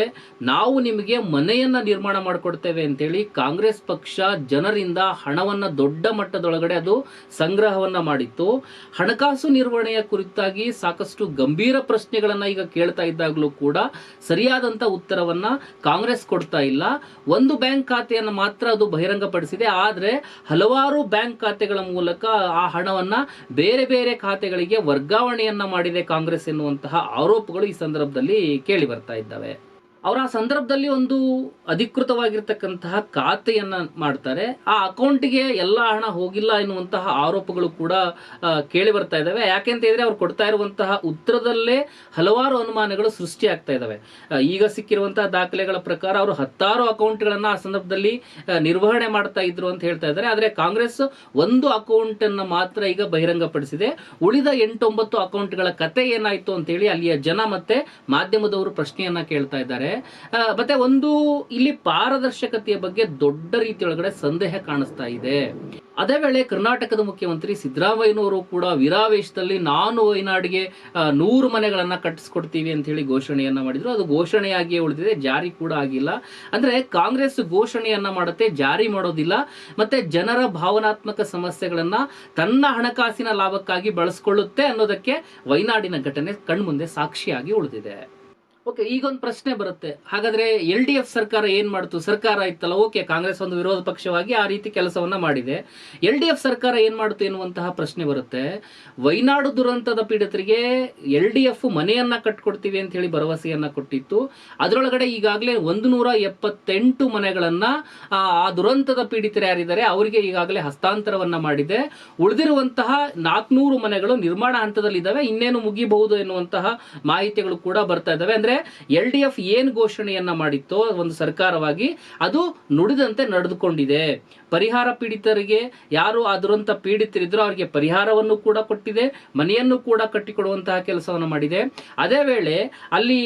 ನಾವು ನಿಮಗೆ ಮನೆಯನ್ನ ನಿರ್ಮಾಣ ಮಾಡಿಕೊಡ್ತೇವೆ ಅಂತೇಳಿ ಕಾಂಗ್ರೆಸ್ ಪಕ್ಷ ಜನರಿಂದ ಹಣವನ್ನ ದೊಡ್ಡ ಮಟ್ಟದೊಳಗಡೆ ಅದು ಸಂಗ್ರಹವನ್ನ ಮಾಡಿತ್ತು. ಹಣಕಾಸು ನಿರ್ವಹಣೆಯ ಕುರಿತಾಗಿ ಸಾಕಷ್ಟು ಗಂಭೀರ ಪ್ರಶ್ನೆಗಳನ್ನ ಈಗ ಕೇಳ್ತಾ ಇದ್ದಾಗಲೂ ಕೂಡ ಸರಿಯಾದಂತ ಉತ್ತರವನ್ನ ಕಾಂಗ್ರೆಸ್ ಕೊಡ್ತಾ ಇಲ್ಲ. ಒಂದು ಬ್ಯಾಂಕ್ ಖಾತೆಯನ್ನು ಮಾತ್ರ ಅದು ಬಹಿರಂಗಪಡಿಸಿದೆ, ಆದ್ರೆ ಹಲವಾರು ಬ್ಯಾಂಕ್ ಖಾತೆಗಳ ಮೂಲಕ ಆ ಹಣವನ್ನ ಬೇರೆ ಬೇರೆ ಖಾತೆಗಳಿಗೆ ವರ್ಗಾವಣೆಯನ್ನ ಮಾಡಿದೆ ಕಾಂಗ್ರೆಸ್ ಎನ್ನುವಂತಹ ಆರೋಪಗಳು ಈ ಸಂದರ್ಭದಲ್ಲಿ ಕೇಳಿ ಬರ್ತಾ ಇದ್ದಾವೆ. ಅವರ ಆ ಸಂದರ್ಭದಲ್ಲಿ ಒಂದು ಅಧಿಕೃತವಾಗಿರ್ತಕ್ಕಂತಹ ಖಾತೆಯನ್ನ ಮಾಡ್ತಾರೆ, ಆ ಅಕೌಂಟ್ಗೆ ಎಲ್ಲ ಹಣ ಹೋಗಿಲ್ಲ ಎನ್ನುವಂತಹ ಆರೋಪಗಳು ಕೂಡ ಕೇಳಿ ಬರ್ತಾ ಇದಾವೆ. ಯಾಕೆಂತ ಹೇಳಿದ್ರೆ ಅವ್ರು ಕೊಡ್ತಾ ಇರುವಂತಹ ಉತ್ತರದಲ್ಲೇ ಹಲವಾರು ಅನುಮಾನಗಳು ಸೃಷ್ಟಿ ಆಗ್ತಾ ಇದಾವೆ. ಈಗ ಸಿಕ್ಕಿರುವಂತಹ ದಾಖಲೆಗಳ ಪ್ರಕಾರ ಅವರು 10 ಅಕೌಂಟ್ಗಳನ್ನ ಆ ಸಂದರ್ಭದಲ್ಲಿ ನಿರ್ವಹಣೆ ಮಾಡ್ತಾ ಇದ್ರು ಅಂತ ಹೇಳ್ತಾ ಇದ್ದಾರೆ. ಆದ್ರೆ ಕಾಂಗ್ರೆಸ್ ಒಂದು ಅಕೌಂಟ್ ಅನ್ನ ಮಾತ್ರ ಈಗ ಬಹಿರಂಗಪಡಿಸಿದೆ. ಉಳಿದ 8-9 ಅಕೌಂಟ್ಗಳ ಕತೆ ಏನಾಯ್ತು ಅಂತ ಹೇಳಿ ಅಲ್ಲಿಯ ಜನ ಮತ್ತೆ ಮಾಧ್ಯಮದವರು ಪ್ರಶ್ನೆಯನ್ನ ಕೇಳ್ತಾ ಇದ್ದಾರೆ. ಮತ್ತೆ ಒಂದು ಇಲ್ಲಿ ಪಾರದರ್ಶಕತೆಯ ಬಗ್ಗೆ ದೊಡ್ಡ ರೀತಿಯೊಳಗಡೆ ಸಂದೇಹ ಕಾಣಿಸ್ತಾ ಇದೆ. ಅದೇ ವೇಳೆ ಕರ್ನಾಟಕದ ಮುಖ್ಯಮಂತ್ರಿ ಸಿದ್ದರಾಮಯ್ಯನವರು ಕೂಡ ವೀರಾವೇಶದಲ್ಲಿ ನಾನು ವಯನಾಡಿಗೆ 100 ಮನೆಗಳನ್ನ ಕಟ್ಟಿಸ್ಕೊಡ್ತೀವಿ ಅಂತ ಹೇಳಿ ಘೋಷಣೆಯನ್ನ ಮಾಡಿದ್ರು. ಅದು ಘೋಷಣೆಯಾಗಿಯೇ ಉಳಿದಿದೆ, ಜಾರಿ ಕೂಡ ಆಗಿಲ್ಲ. ಅಂದ್ರೆ ಕಾಂಗ್ರೆಸ್ ಘೋಷಣೆಯನ್ನ ಮಾಡುತ್ತೆ, ಜಾರಿ ಮಾಡೋದಿಲ್ಲ, ಮತ್ತೆ ಜನರ ಭಾವನಾತ್ಮಕ ಸಮಸ್ಯೆಗಳನ್ನ ತನ್ನ ಹಣಕಾಸಿನ ಲಾಭಕ್ಕಾಗಿ ಬಳಸ್ಕೊಳ್ಳುತ್ತೆ ಅನ್ನೋದಕ್ಕೆ ವಯನಾಡಿನ ಘಟನೆ ಕಣ್ಮುಂದೆ ಸಾಕ್ಷಿಯಾಗಿ ಉಳಿದಿದೆ. ಓಕೆ, ಈಗೊಂದು ಪ್ರಶ್ನೆ ಬರುತ್ತೆ, ಹಾಗಾದ್ರೆ LDF ಸರ್ಕಾರ ಏನ್ ಮಾಡ್ತು? ಸರ್ಕಾರ ಇತ್ತಲ್ಲ, ಓಕೆ, ಕಾಂಗ್ರೆಸ್ ಒಂದು ವಿರೋಧ ಪಕ್ಷವಾಗಿ ಆ ರೀತಿ ಕೆಲಸವನ್ನ ಮಾಡಿದೆ, LDF ಸರ್ಕಾರ ಏನ್ ಮಾಡ್ತು ಎನ್ನುವಂತಹ ಪ್ರಶ್ನೆ ಬರುತ್ತೆ. ವಯನಾಡು ದುರಂತದ ಪೀಡಿತರಿಗೆ LDF ಮನೆಯನ್ನ ಕಟ್ಕೊಡ್ತೀವಿ ಅಂತ ಹೇಳಿ ಭರವಸೆಯನ್ನ ಕೊಟ್ಟಿತ್ತು. ಅದರೊಳಗಡೆ ಈಗಾಗಲೇ 178 ಮನೆಗಳನ್ನ ಆ ದುರಂತದ ಪೀಡಿತರು ಯಾರಿದ್ದಾರೆ ಅವರಿಗೆ ಈಗಾಗಲೇ ಹಸ್ತಾಂತರವನ್ನ ಮಾಡಿದೆ. ಉಳಿದಿರುವಂತಹ 400 ಮನೆಗಳು ನಿರ್ಮಾಣ ಹಂತದಲ್ಲಿದ್ದಾವೆ, ಇನ್ನೇನು ಮುಗಿಬಹುದು ಎನ್ನುವಂತಹ ಮಾಹಿತಿಗಳು ಕೂಡ ಬರ್ತಾ ಇದಾವೆ. ಅಂದ್ರೆ LDF ಏನ್ ಘೋಷಣೆಯನ್ನ ಮಾಡಿತ್ತೋ ಒಂದು ಸರ್ಕಾರವಾಗಿ ಅದು ನುಡಿದಂತೆ ನಡೆದುಕೊಂಡಿದೆ. ಪರಿಹಾರ ಪೀಡಿತರಿಗೆ, ಯಾರು ಆ ದುರಂತ ಪೀಡಿತರಿದ್ರು ಅವರಿಗೆ ಪರಿಹಾರವನ್ನು ಕೂಡ ಕೊಟ್ಟಿದೆ, ಮನೆಯನ್ನು ಕೂಡ ಕಟ್ಟಿಕೊಡುವಂತಹ ಕೆಲಸವನ್ನು ಮಾಡಿದೆ. ಅದೇ ವೇಳೆ ಅಲ್ಲಿ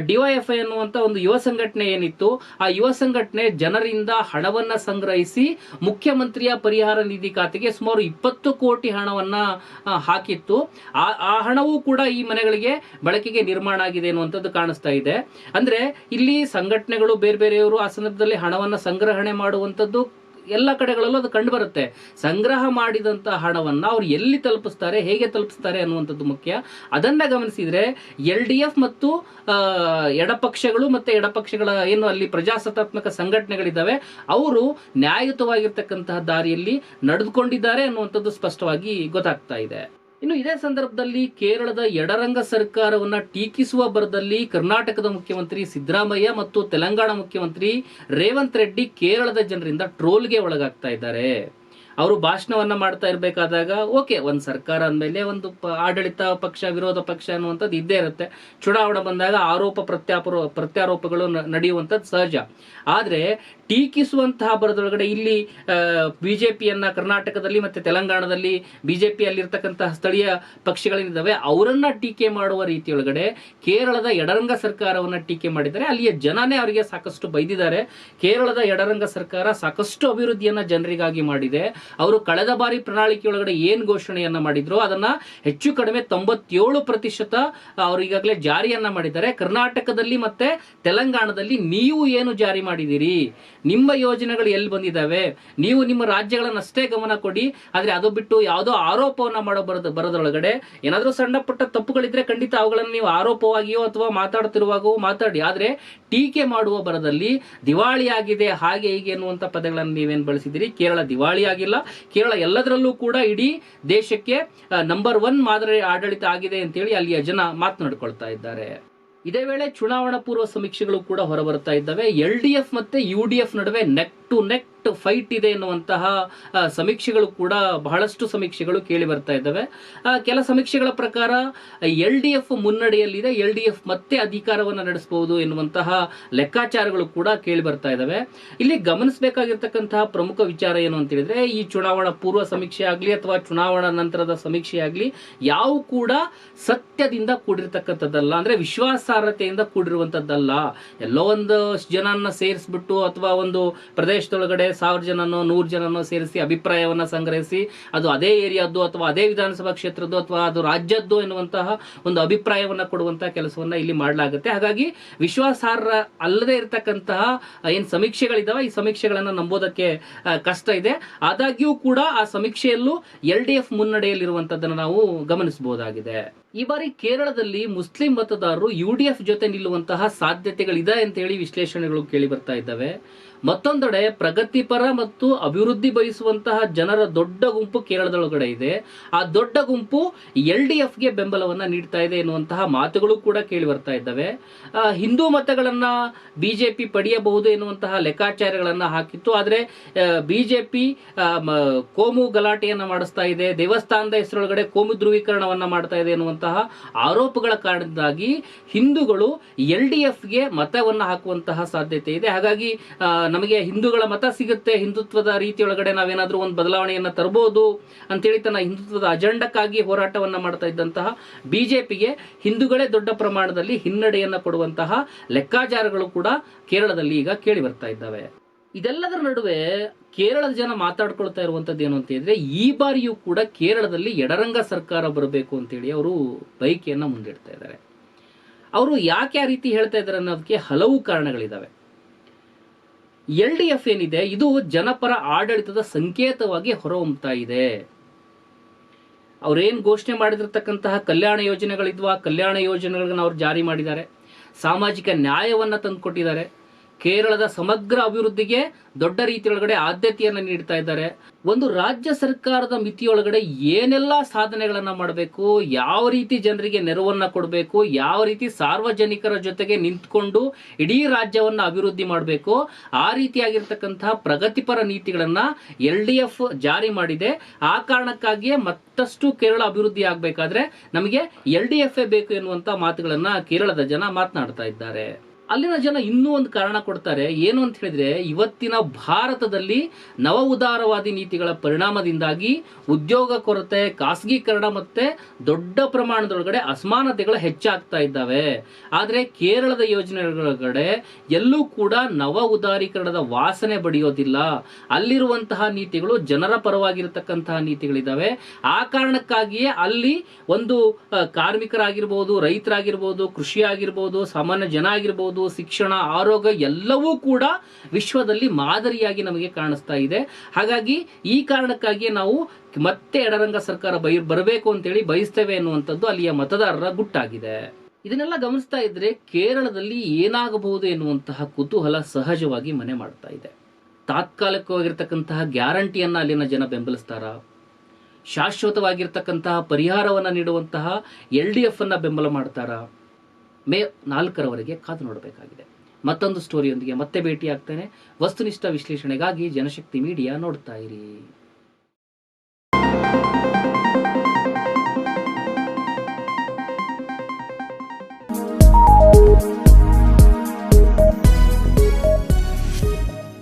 DYFI ಅನ್ನುವಂತ ಒಂದು ಯುವ ಸಂಘಟನೆ ಏನಿತ್ತು, ಆ ಯುವ ಸಂಘಟನೆ ಜನರಿಂದ ಹಣವನ್ನ ಸಂಗ್ರಹಿಸಿ ಮುಖ್ಯಮಂತ್ರಿಯ ಪರಿಹಾರ ನಿಧಿ ಖಾತೆಗೆ ಸುಮಾರು 20 ಕೋಟಿ ಹಣವನ್ನ ಹಾಕಿತ್ತು. ಆ ಹಣವೂ ಕೂಡ ಈ ಮನೆಗಳಿಗೆ ಬಳಕೆಗೆ ನಿರ್ಮಾಣ ಆಗಿದೆ ಎನ್ನುವಂಥದ್ದು ಕಾಣಿಸ್ತಾ ಇದೆ. ಅಂದ್ರೆ ಇಲ್ಲಿ ಸಂಘಟನೆಗಳು ಬೇರೆ ಬೇರೆಯವರು ಆ ಸಂದರ್ಭದಲ್ಲಿ ಹಣವನ್ನ ಸಂಗ್ರಹಣೆ ಮಾಡುವಂತದ್ದು ಎಲ್ಲ ಕಡೆಗಳಲ್ಲೂ ಅದು ಕಂಡು ಬರುತ್ತೆ. ಸಂಗ್ರಹ ಮಾಡಿದಂತ ಹಣವನ್ನ ಅವ್ರು ಎಲ್ಲಿ ತಲುಪಿಸ್ತಾರೆ, ಹೇಗೆ ತಲುಪಿಸ್ತಾರೆ ಅನ್ನುವಂಥದ್ದು ಮುಖ್ಯ. ಅದನ್ನ ಗಮನಿಸಿದ್ರೆ LDF ಮತ್ತು ಎಡಪಕ್ಷಗಳು ಮತ್ತೆ ಎಡಪಕ್ಷಗಳ ಏನು ಅಲ್ಲಿ ಪ್ರಜಾಸತ್ತಾತ್ಮಕ ಸಂಘಟನೆಗಳಿದ್ದಾವೆ ಅವರು ನ್ಯಾಯಯುತವಾಗಿರ್ತಕ್ಕಂತಹ ದಾರಿಯಲ್ಲಿ ನಡೆದುಕೊಂಡಿದ್ದಾರೆ ಅನ್ನುವಂಥದ್ದು ಸ್ಪಷ್ಟವಾಗಿ ಗೊತ್ತಾಗ್ತಾ ಇದೆ. ಇನ್ನು ಇದೇ ಸಂದರ್ಭದಲ್ಲಿ ಕೇರಳದ ಎಡರಂಗ ಸರ್ಕಾರವನ್ನ ಟೀಕಿಸುವ ಬರದಲ್ಲಿ ಕರ್ನಾಟಕದ ಮುಖ್ಯಮಂತ್ರಿ ಸಿದ್ದರಾಮಯ್ಯ ಮತ್ತು ತೆಲಂಗಾಣ ಮುಖ್ಯಮಂತ್ರಿ ರೇವಂತ್ ರೆಡ್ಡಿ ಕೇರಳದ ಜನರಿಂದ ಟ್ರೋಲ್ಗೆ ಒಳಗಾಗ್ತಾ ಇದ್ದಾರೆ. ಅವರು ಭಾಷಣವನ್ನ ಮಾಡ್ತಾ ಇರಬೇಕಾದಾಗ ಓಕೆ, ಒಂದು ಸರ್ಕಾರ ಅಂದಮೇಲೆ ಒಂದು ಆಡಳಿತ ಪಕ್ಷ ವಿರೋಧ ಪಕ್ಷ ಅನ್ನುವಂಥದ್ದು ಇದ್ದೇ ಇರುತ್ತೆ. ಚುನಾವಣೆ ಬಂದಾಗ ಆರೋಪ ಪ್ರತ್ಯಾರೋಪಗಳು ನಡೆಯುವಂಥದ್ದು ಸಹಜ. ಆದ್ರೆ ಟೀಕಿಸುವಂತಹ ಬರದೊಳಗಡೆ ಇಲ್ಲಿ ಬಿಜೆಪಿಯನ್ನ ಕರ್ನಾಟಕದಲ್ಲಿ ಮತ್ತೆ ತೆಲಂಗಾಣದಲ್ಲಿ ಬಿಜೆಪಿಯಲ್ಲಿರ್ತಕ್ಕಂತಹ ಸ್ಥಳೀಯ ಪಕ್ಷಗಳೇನಿದ್ದಾವೆ ಅವರನ್ನ ಟೀಕೆ ಮಾಡುವ ರೀತಿಯೊಳಗಡೆ ಕೇರಳದ ಎಡರಂಗ ಸರ್ಕಾರವನ್ನ ಟೀಕೆ ಮಾಡಿದ್ದಾರೆ. ಅಲ್ಲಿಯ ಜನನೇ ಅವರಿಗೆ ಸಾಕಷ್ಟು ಬೈದಿದ್ದಾರೆ. ಕೇರಳದ ಎಡರಂಗ ಸರ್ಕಾರ ಸಾಕಷ್ಟು ಅಭಿವೃದ್ಧಿಯನ್ನ ಜನರಿಗಾಗಿ ಮಾಡಿದೆ. ಅವರು ಕಳೆದ ಬಾರಿ ಪ್ರಣಾಳಿಕೆಯೊಳಗಡೆ ಏನ್ ಘೋಷಣೆಯನ್ನ ಮಾಡಿದ್ರು ಅದನ್ನ ಹೆಚ್ಚು ಕಡಿಮೆ 97% ಅವರು ಈಗಾಗಲೇ ಜಾರಿಯನ್ನ ಮಾಡಿದ್ದಾರೆ. ಕರ್ನಾಟಕದಲ್ಲಿ ಮತ್ತೆ ತೆಲಂಗಾಣದಲ್ಲಿ ನೀವು ಏನು ಜಾರಿ ಮಾಡಿದಿರಿ, ನಿಮ್ಮ ಯೋಜನೆಗಳು ಎಲ್ಲಿ ಬಂದಿದ್ದಾವೆ, ನೀವು ನಿಮ್ಮ ರಾಜ್ಯಗಳನ್ನಷ್ಟೇ ಗಮನ ಕೊಡಿ. ಆದ್ರೆ ಅದು ಬಿಟ್ಟು ಯಾವುದೋ ಆರೋಪವನ್ನ ಮಾಡೋ ಬರದೊಳಗಡೆ ಏನಾದ್ರೂ ಸಣ್ಣ ಪುಟ್ಟ ತಪ್ಪುಗಳಿದ್ರೆ ಖಂಡಿತ ಅವುಗಳನ್ನು ನೀವು ಆರೋಪವಾಗಿಯೋ ಅಥವಾ ಮಾತಾಡ್ತಿರುವಾಗೋ ಮಾತಾಡಿ. ಆದ್ರೆ ಟೀಕೆ ಮಾಡುವ ಬರದಲ್ಲಿ ದಿವಾಳಿ ಆಗಿದೆ ಹಾಗೆ ಹೀಗೆ ಎನ್ನುವಂತ ಪದಗಳನ್ನು ನೀವೇನ್ ಬಳಸಿದಿರಿ. ಕೇರಳ ದಿವಾಳಿ ಆಗಿಲ್ಲ. ಕೇರಳ ಎಲ್ಲದರಲ್ಲೂ ಕೂಡ ಇಡೀ ದೇಶಕ್ಕೆ ನಂಬರ್ 1 ಮಾದರಿ ಆಡಳಿತ ಆಗಿದೆ ಅಂತೇಳಿ ಅಲ್ಲಿಯ ಜನ ಮಾತನಾಡ್ಕೊಳ್ತಾ ಇದ್ದಾರೆ. ಇದೇ ವೇಳೆ ಚುನಾವಣಾ ಪೂರ್ವ ಸಮೀಕ್ಷೆಗಳು ಕೂಡ ಹೊರಬರ್ತಾ ಇದ್ದಾವೆ. LDF ಮತ್ತೆ UDF ನಡುವೆ ನೆಕ್ ಟು ನೆಕ್ ಫೈಟ್ ಇದೆ ಎನ್ನುವಂತಹ ಸಮೀಕ್ಷೆಗಳು ಕೂಡ ಬಹಳಷ್ಟು ಸಮೀಕ್ಷೆಗಳು ಕೇಳಿ ಬರ್ತಾ ಇದ್ದಾವೆ. ಕೆಲ ಸಮೀಕ್ಷೆಗಳ ಪ್ರಕಾರ LDF ಮುನ್ನಡೆಯಲ್ಲಿದೆ, LDF ಮತ್ತೆ ಅಧಿಕಾರವನ್ನು ನಡೆಸಬಹುದು ಎನ್ನುವಂತಹ ಲೆಕ್ಕಾಚಾರಗಳು ಕೂಡ ಕೇಳಿ ಬರ್ತಾ ಇದ್ದಾವೆ. ಇಲ್ಲಿ ಗಮನಿಸಬೇಕಾಗಿರ್ತಕ್ಕಂತಹ ಪ್ರಮುಖ ವಿಚಾರ ಏನು ಅಂತ ಹೇಳಿದ್ರೆ, ಈ ಚುನಾವಣಾ ಪೂರ್ವ ಸಮೀಕ್ಷೆ ಆಗಲಿ ಅಥವಾ ಚುನಾವಣಾ ನಂತರದ ಸಮೀಕ್ಷೆ ಆಗಲಿ ಯಾವ ಕೂಡ ಸತ್ಯದಿಂದ ಕೂಡಿರ್ತಕ್ಕಂಥದ್ದಲ್ಲ, ಅಂದ್ರೆ ವಿಶ್ವಾಸಾರ್ಹತೆಯಿಂದ ಕೂಡಿರುವಂತದ್ದಲ್ಲ. ಎಲ್ಲೋ ಒಂದು ಜನನ್ನ ಸೇರಿಸ್ಬಿಟ್ಟು ಅಥವಾ ಒಂದು ಪ್ರದೇಶದೊಳಗಡೆ 1000 ಜನನೋ 100 ಜನನೋ ಸೇರಿಸಿ ಅಭಿಪ್ರಾಯವನ್ನ ಸಂಗ್ರಹಿಸಿ ಅದು ಅದೇ ಏರಿಯಾದ್ದು ಅಥವಾ ಅದೇ ವಿಧಾನಸಭಾ ಕ್ಷೇತ್ರದ್ದು ಅಥವಾ ಅದು ರಾಜ್ಯದ್ದು ಎನ್ನುವಂತಹ ಒಂದು ಅಭಿಪ್ರಾಯವನ್ನ ಕೊಡುವಂತಹ ಕೆಲಸವನ್ನ ಇಲ್ಲಿ ಮಾಡಲಾಗುತ್ತೆ. ಹಾಗಾಗಿ ವಿಶ್ವಾಸಾರ್ಹ ಅಲ್ಲದೆ ಇರತಕ್ಕಂತಹ ಏನ್ ಸಮೀಕ್ಷೆಗಳಿದಾವೆ ಈ ಸಮೀಕ್ಷೆಗಳನ್ನ ನಂಬೋದಕ್ಕೆ ಕಷ್ಟ ಇದೆ. ಆದಾಗ್ಯೂ ಕೂಡ ಆ ಸಮೀಕ್ಷೆಯಲ್ಲೂ LDF ಮುನ್ನಡೆಯಲ್ಲಿರುವಂತದ್ದನ್ನು ನಾವು ಗಮನಿಸಬಹುದಾಗಿದೆ. ಈ ಬಾರಿ ಕೇರಳದಲ್ಲಿ ಮುಸ್ಲಿಂ ಮತದಾರರು UDF ಜೊತೆ ನಿಲ್ಲುವಂತಹ ಸಾಧ್ಯತೆಗಳಿದೆ ಅಂತ ಹೇಳಿ ವಿಶ್ಲೇಷಣೆಗಳು ಕೇಳಿ ಬರ್ತಾ ಇದ್ದಾವೆ. ಮತ್ತೊಂದೆಡೆ ಪ್ರಗತಿಪರ ಮತ್ತು ಅಭಿವೃದ್ಧಿ ಬಯಸುವಂತಹ ಜನರ ದೊಡ್ಡ ಗುಂಪು ಕೇರಳದೊಳಗಡೆ ಇದೆ. ಆ ದೊಡ್ಡ ಗುಂಪು LDFಗೆ ಬೆಂಬಲವನ್ನ ನೀಡ್ತಾ ಇದೆ ಎನ್ನುವಂತಹ ಮಾತುಗಳು ಕೂಡ ಕೇಳಿ ಬರ್ತಾ ಇದ್ದಾವೆ. ಹಿಂದೂ ಮತಗಳನ್ನ ಬಿಜೆಪಿ ಪಡೆಯಬಹುದು ಎನ್ನುವಂತಹ ಲೆಕ್ಕಾಚಾರಗಳನ್ನ ಹಾಕಿತ್ತು. ಆದ್ರೆ ಬಿಜೆಪಿ ಕೋಮು ಗಲಾಟೆಯನ್ನ ಮಾಡಿಸ್ತಾ ಇದೆ, ದೇವಸ್ಥಾನದ ಹೆಸರೊಳಗಡೆ ಕೋಮು ಧ್ರುವೀಕರಣವನ್ನ ಮಾಡ್ತಾ ಇದೆ ಎನ್ನುವಂತಹ ಆರೋಪಗಳ ಕಾರಣದಿಂದಾಗಿ ಹಿಂದೂಗಳು LDFಗೆ ಮತವನ್ನ ಹಾಕುವಂತಹ ಸಾಧ್ಯತೆ ಇದೆ. ಹಾಗಾಗಿ ನಮಗೆ ಹಿಂದೂಗಳ ಮತ ಸಿಗುತ್ತೆ, ಹಿಂದುತ್ವದ ರೀತಿಯೊಳಗಡೆ ನಾವೇನಾದ್ರೂ ಒಂದು ಬದಲಾವಣೆಯನ್ನ ತರಬಹುದು ಅಂತೇಳಿ ತನ್ನ ಹಿಂದುತ್ವದ ಅಜೆಂಡಕ್ಕಾಗಿ ಹೋರಾಟವನ್ನ ಮಾಡ್ತಾ ಇದ್ದಂತಹ ಬಿಜೆಪಿಗೆ ಹಿಂದೂಗಳೇ ದೊಡ್ಡ ಪ್ರಮಾಣದಲ್ಲಿ ಹಿನ್ನಡೆಯನ್ನ ಕೊಡುವಂತಹ ಲೆಕ್ಕಾಚಾರಗಳು ಕೂಡ ಕೇರಳದಲ್ಲಿ ಈಗ ಕೇಳಿ ಬರ್ತಾ ಇದ್ದಾವೆ. ಇದೆಲ್ಲದರ ನಡುವೆ ಕೇರಳದ ಜನ ಮಾತಾಡ್ಕೊಳ್ತಾ ಇರುವಂತದ್ದು ಏನು ಅಂತ ಹೇಳಿದ್ರೆ, ಈ ಬಾರಿಯೂ ಕೂಡ ಕೇರಳದಲ್ಲಿ ಎಡರಂಗ ಸರ್ಕಾರ ಬರಬೇಕು ಅಂತೇಳಿ ಅವರು ಬಯಕೆಯನ್ನ ಮುಂದಿಡ್ತಾ ಇದ್ದಾರೆ. ಅವರು ಯಾಕೆ ಆ ರೀತಿ ಹೇಳ್ತಾ ಇದ್ದಾರೆ ಅನ್ನೋದಕ್ಕೆ ಹಲವು ಕಾರಣಗಳಿದಾವೆ. LDF ಏನಿದೆ ಇದು ಜನಪರ ಆಡಳಿತದ ಸಂಕೇತವಾಗಿ ಹೊರಹೊಮ್ಮತಾ ಇದೆ. ಅವ್ರೇನ್ ಘೋಷಣೆ ಮಾಡಿದಿರ್ತಕ್ಕಂತಹ ಕಲ್ಯಾಣ ಯೋಜನೆಗಳಿದ್ವು, ಆ ಕಲ್ಯಾಣ ಯೋಜನೆಗಳನ್ನ ಅವ್ರು ಜಾರಿ ಮಾಡಿದ್ದಾರೆ. ಸಾಮಾಜಿಕ ನ್ಯಾಯವನ್ನ ತಂದುಕೊಟ್ಟಿದ್ದಾರೆ. ಕೇರಳದ ಸಮಗ್ರ ಅಭಿವೃದ್ಧಿಗೆ ದೊಡ್ಡ ರೀತಿಯೊಳಗಡೆ ಆದ್ಯತೆಯನ್ನು ನೀಡ್ತಾ ಇದ್ದಾರೆ. ಒಂದು ರಾಜ್ಯ ಸರ್ಕಾರದ ಮಿತಿಯೊಳಗಡೆ ಏನೆಲ್ಲ ಸಾಧನೆಗಳನ್ನ ಮಾಡಬೇಕು, ಯಾವ ರೀತಿ ಜನರಿಗೆ ನೆರವನ್ನ ಕೊಡಬೇಕು, ಯಾವ ರೀತಿ ಸಾರ್ವಜನಿಕರ ಜೊತೆಗೆ ನಿಂತ್ಕೊಂಡು ಇಡೀ ರಾಜ್ಯವನ್ನ ಅಭಿವೃದ್ಧಿ ಮಾಡಬೇಕು, ಆ ರೀತಿಯಾಗಿರ್ತಕ್ಕಂತಹ ಪ್ರಗತಿಪರ ನೀತಿಗಳನ್ನ LDF ಜಾರಿ ಮಾಡಿದೆ. ಆ ಕಾರಣಕ್ಕಾಗಿಯೇ ಮತ್ತಷ್ಟು ಕೇರಳ ಅಭಿವೃದ್ಧಿ ಆಗ್ಬೇಕಾದ್ರೆ ನಮಗೆ LDF ಬೇಕು ಎನ್ನುವಂತ ಮಾತುಗಳನ್ನ ಕೇರಳದ ಜನ ಮಾತನಾಡ್ತಾ ಇದ್ದಾರೆ. ಅಲ್ಲಿನ ಜನ ಇನ್ನೂ ಒಂದು ಕಾರಣ ಕೊಡ್ತಾರೆ. ಏನು ಅಂತ ಹೇಳಿದ್ರೆ, ಇವತ್ತಿನ ಭಾರತದಲ್ಲಿ ನವ ಉದಾರವಾದಿ ನೀತಿಗಳ ಪರಿಣಾಮದಿಂದಾಗಿ ಉದ್ಯೋಗ ಕೊರತೆ, ಖಾಸಗೀಕರಣ ಮತ್ತೆ ದೊಡ್ಡ ಪ್ರಮಾಣದೊಳಗಡೆ ಅಸಮಾನತೆಗಳು ಹೆಚ್ಚಾಗ್ತಾ ಇದ್ದಾವೆ. ಆದ್ರೆ ಕೇರಳದ ಯೋಜನೆಗಳೊಳಗಡೆ ಎಲ್ಲೂ ಕೂಡ ನವ ಉದಾರೀಕರಣದ ವಾಸನೆ ಬಡಿಯೋದಿಲ್ಲ. ಅಲ್ಲಿರುವಂತಹ ನೀತಿಗಳು ಜನರ ಪರವಾಗಿರತಕ್ಕಂತಹ ನೀತಿಗಳಿದ್ದಾವೆ. ಆ ಕಾರಣಕ್ಕಾಗಿಯೇ ಅಲ್ಲಿ ಒಂದು ಕಾರ್ಮಿಕರಾಗಿರ್ಬೋದು, ರೈತರಾಗಿರ್ಬೋದು, ಕೃಷಿ ಆಗಿರ್ಬೋದು, ಸಾಮಾನ್ಯ ಜನ ಆಗಿರ್ಬೋದು, ಶಿಕ್ಷಣ, ಆರೋಗ್ಯ ಎಲ್ಲವೂ ಕೂಡ ವಿಶ್ವದಲ್ಲಿ ಮಾದರಿಯಾಗಿ ನಮಗೆ ಕಾಣಿಸ್ತಾ ಇದೆ. ಹಾಗಾಗಿ ಈ ಕಾರಣಕ್ಕಾಗಿ ನಾವು ಮತ್ತೆ ಎಡರಂಗ ಸರ್ಕಾರ ಬರಬೇಕು ಅಂತೇಳಿ ಬಯಸ್ತೇವೆ ಎನ್ನುವಂಥದ್ದು ಅಲ್ಲಿಯ ಮತದಾರರ ಗುಟ್ಟಾಗಿದೆ. ಇದನ್ನೆಲ್ಲ ಗಮನಿಸ್ತಾ ಇದ್ರೆ ಕೇರಳದಲ್ಲಿ ಏನಾಗಬಹುದು ಎನ್ನುವಂತಹ ಕುತೂಹಲ ಸಹಜವಾಗಿ ಮನೆ ಮಾಡ್ತಾ ಇದೆ. ತಾತ್ಕಾಲಿಕವಾಗಿರ್ತಕ್ಕಂತಹ ಗ್ಯಾರಂಟಿಯನ್ನ ಅಲ್ಲಿನ ಜನ ಬೆಂಬಲಿಸ್ತಾರ, ಶಾಶ್ವತವಾಗಿರ್ತಕ್ಕಂತಹ ಪರಿಹಾರವನ್ನ ನೀಡುವಂತಹ LDF ಅನ್ನ ಬೆಂಬಲ ಮಾಡ್ತಾರ? ಮೇ 4ರವರೆಗೆ ಕಾದು ನೋಡಬೇಕಾಗಿದೆ. ಮತ್ತೊಂದು ಸ್ಟೋರಿಯೊಂದಿಗೆ ಮತ್ತೆ ಭೇಟಿ ಆಗ್ತೇನೆ. ವಸ್ತುನಿಷ್ಠ ವಿಶ್ಲೇಷಣೆಗಾಗಿ ಜನಶಕ್ತಿ ಮೀಡಿಯಾ ನೋಡ್ತಾ ಇರಿ.